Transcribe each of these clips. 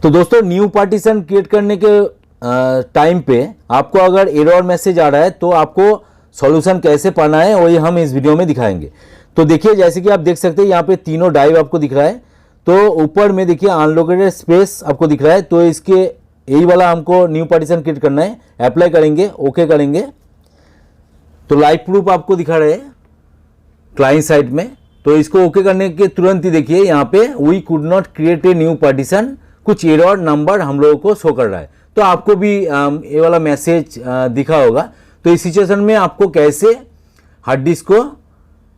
तो दोस्तों new partition create करने के टाइम पे आपको अगर एरर मैसेज आ रहा है तो आपको सॉल्यूशन कैसे पाना है वही हम इस वीडियो में दिखाएंगे। तो देखिए जैसे कि आप देख सकते हैं यहाँ पे तीनों ड्राइव आपको दिख रहा है। तो ऊपर में देखिए अनलोकेटेड स्पेस आपको दिख रहा है। तो इसके यही वाला हमको न्यू पार्टीशन क्रिएट करना है। अप्लाई करेंगे, ओके करेंगे तो लाइव प्रूफ आपको दिखा रहे हैं क्लाइंट साइड में। तो इसको ओके करने के तुरंत ही देखिए यहाँ पे we could not create a new partition, कुछ एरर नंबर हम लोगों को शो कर रहा है। तो आपको भी ये वाला मैसेज दिखा होगा। तो इस सिचुएशन में आपको कैसे हार्ड डिस्क को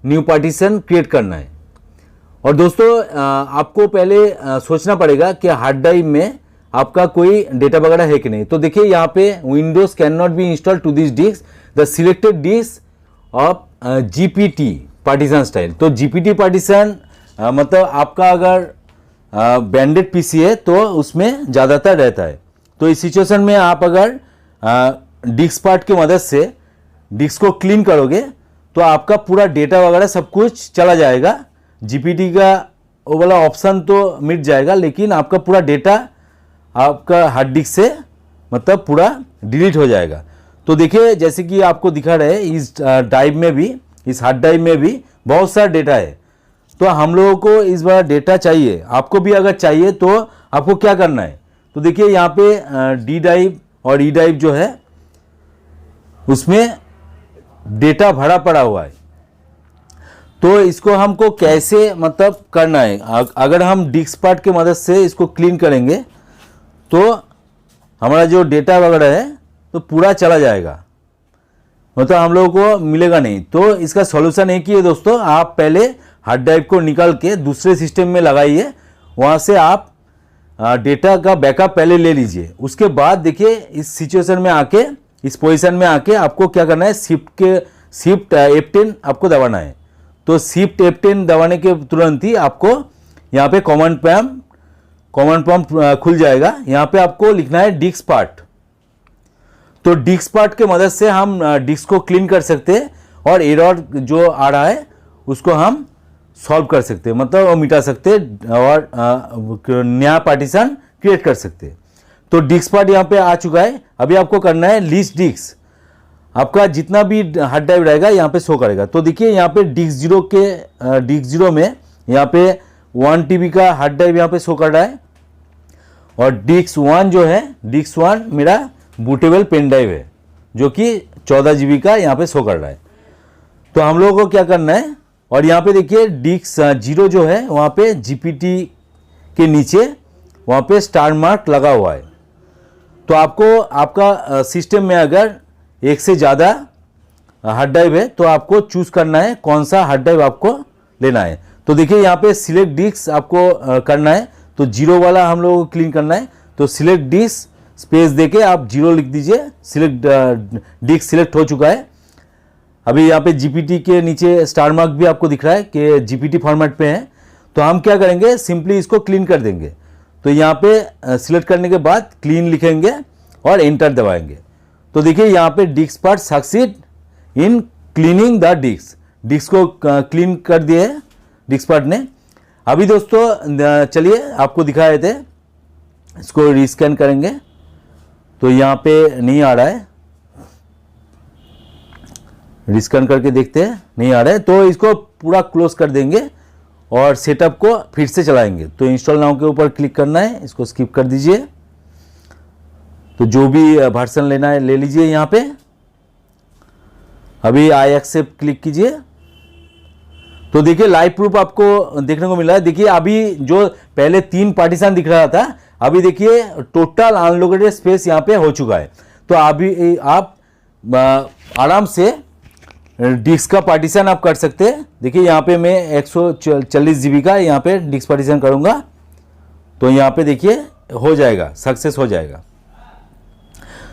न्यू पार्टीशन क्रिएट करना है। और दोस्तों आपको पहले सोचना पड़ेगा कि हार्ड ड्राइव में आपका कोई डेटा वगैरह है कि नहीं। तो देखिए यहाँ पे Windows can not be install to this disk the selected disk of GPT partition style. तो जीपीटी पार्टीशन मतलब आपका अगर ब्रांडेड पीसी है तो उसमें ज़्यादातर रहता है। तो इस सिचुएशन में आप अगर डिस्क पार्ट की मदद से डिस्क को क्लीन करोगे तो आपका पूरा डेटा वगैरह सब कुछ चला जाएगा। जीपीटी का वो वाला ऑप्शन तो मिट जाएगा, लेकिन आपका पूरा डेटा आपका हार्ड डिस्क से मतलब पूरा डिलीट हो जाएगा। तो देखिए जैसे कि आपको दिखा रहे हैं इस ड्राइव में भी, इस हार्ड ड्राइव में भी बहुत सारा डेटा है। तो हम लोगों को इस बार डेटा चाहिए, आपको भी अगर चाहिए तो आपको क्या करना है। तो देखिए यहाँ पे डी ड्राइव और ई ड्राइव जो है उसमें डेटा भरा पड़ा हुआ है। तो इसको हमको कैसे मतलब करना है, अगर हम डिस्क पार्ट की मदद से इसको क्लीन करेंगे तो हमारा जो डेटा वगैरह है तो पूरा चला जाएगा, मतलब हम लोगों को मिलेगा नहीं। तो इसका सॉल्यूशन एक ही है दोस्तों, आप पहले हार्ड ड्राइव को निकाल के दूसरे सिस्टम में लगाइए, वहाँ से आप डेटा का बैकअप पहले ले लीजिए। उसके बाद देखिए इस सिचुएशन में आके, इस पोजीशन में आके आपको क्या करना है, शिफ्ट F10 आपको दबाना है। तो शिफ्ट F10 दबाने के तुरंत ही आपको यहाँ पे कमांड प्रॉम्प्ट खुल जाएगा। यहाँ पे आपको लिखना है डिस्क पार्ट। तो डिस्क पार्ट के मदद से हम डिस्क को क्लीन कर सकते हैं और एरर जो आ रहा है उसको हम सॉल्व कर सकते हैं, मतलब वो मिटा सकते हैं और नया पार्टीशन क्रिएट कर सकते हैं। तो डिस्क पार्ट यहाँ पे आ चुका है। अभी आपको करना है लिस्ट डिस्क, आपका जितना भी हार्ड ड्राइव रहेगा यहाँ पे शो करेगा। तो देखिए यहाँ पे डिस्क जीरो में यहाँ पे 1 TB का हार्ड ड्राइव यहाँ पे शो कर रहा है और डिस्क 1 जो है, डिस्क 1 मेरा बूटेबल पेन ड्राइव है जो कि 14 GB का यहाँ पे शो कर रहा है। तो हम लोगों को क्या करना है, और यहाँ पे देखिए डिस्क 0 जो है वहाँ पे जीपीटी के नीचे वहाँ पे स्टार मार्क लगा हुआ है। तो आपको आपका सिस्टम में अगर एक से ज़्यादा हार्ड ड्राइव है तो आपको चूज़ करना है कौन सा हार्ड ड्राइव आपको लेना है। तो देखिए यहाँ पे सिलेक्ट डिस्क आपको करना है। तो 0 वाला हम लोगों को क्लीन करना है। तो सिलेक्ट डिस्क स्पेस देके आप 0 लिख दीजिए। डिस्क सिलेक्ट हो चुका है। अभी यहाँ पे जीपीटी के नीचे स्टार मार्क भी आपको दिख रहा है कि जीपीटी फॉर्मेट पे है। तो हम क्या करेंगे, सिंपली इसको क्लीन कर देंगे। तो यहाँ पे सिलेक्ट करने के बाद क्लीन लिखेंगे और एंटर दबाएंगे। तो देखिए यहाँ पे disk part succeed in cleaning the disk को क्लीन कर दिए डिस्क पार्ट ने। अभी दोस्तों चलिए आपको दिखा रहे थे, इसको रीस्कैन करेंगे तो यहाँ पे नहीं आ रहा है, रिस्कैन करके देखते हैं, नहीं आ रहा है। तो इसको पूरा क्लोज कर देंगे और सेटअप को फिर से चलाएंगे। तो इंस्टॉल नाउ के ऊपर क्लिक करना है, इसको स्किप कर दीजिए। तो जो भी वर्जन लेना है ले लीजिए यहाँ पे। अभी आई एक्सेप्ट क्लिक कीजिए। तो देखिए लाइव प्रूफ आपको देखने को मिला है। देखिए अभी जो पहले 3 पार्टीशन दिख रहा था, अभी देखिए टोटल अनलोकेटेड स्पेस यहाँ पे हो चुका है। तो अभी आप आराम से डिस्क का पार्टीशन आप कर सकते हैं। देखिए यहाँ पे मैं 140 GB का यहाँ पे डिस्क पार्टीशन करूँगा तो यहाँ पे देखिए हो जाएगा, सक्सेस हो जाएगा।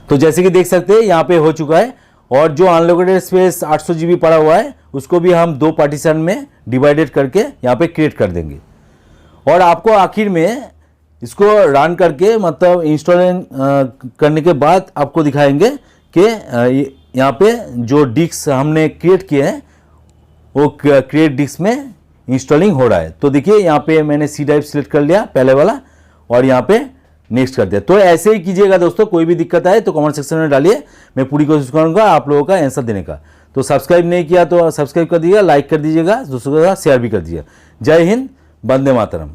तो जैसे कि देख सकते हैं यहाँ पे हो चुका है। और जो अनलोकेटेड स्पेस 800 GB पड़ा हुआ है उसको भी हम 2 पार्टीशन में डिवाइडेड करके यहाँ पे क्रिएट कर देंगे। और आपको आखिर में इसको रन करके मतलब इंस्टॉल करने के बाद आपको दिखाएंगे कि यहाँ पे जो डिस्क हमने क्रिएट किए हैं वो क्रिएट डिस्क में इंस्टॉलिंग हो रहा है। तो देखिए यहाँ पे मैंने सी ड्राइव सिलेक्ट कर लिया पहले वाला और यहाँ पे नेक्स्ट कर दिया। तो ऐसे ही कीजिएगा दोस्तों, कोई भी दिक्कत आए तो कमेंट सेक्शन में डालिए, मैं पूरी कोशिश करूंगा आप लोगों का आंसर देने का। तो सब्सक्राइब नहीं किया तो सब्सक्राइब कर दीजिएगा, लाइक कर दीजिएगा, दूसरों के साथ शेयर भी कर दीजिएगा। जय हिंद, वंदे मातरम।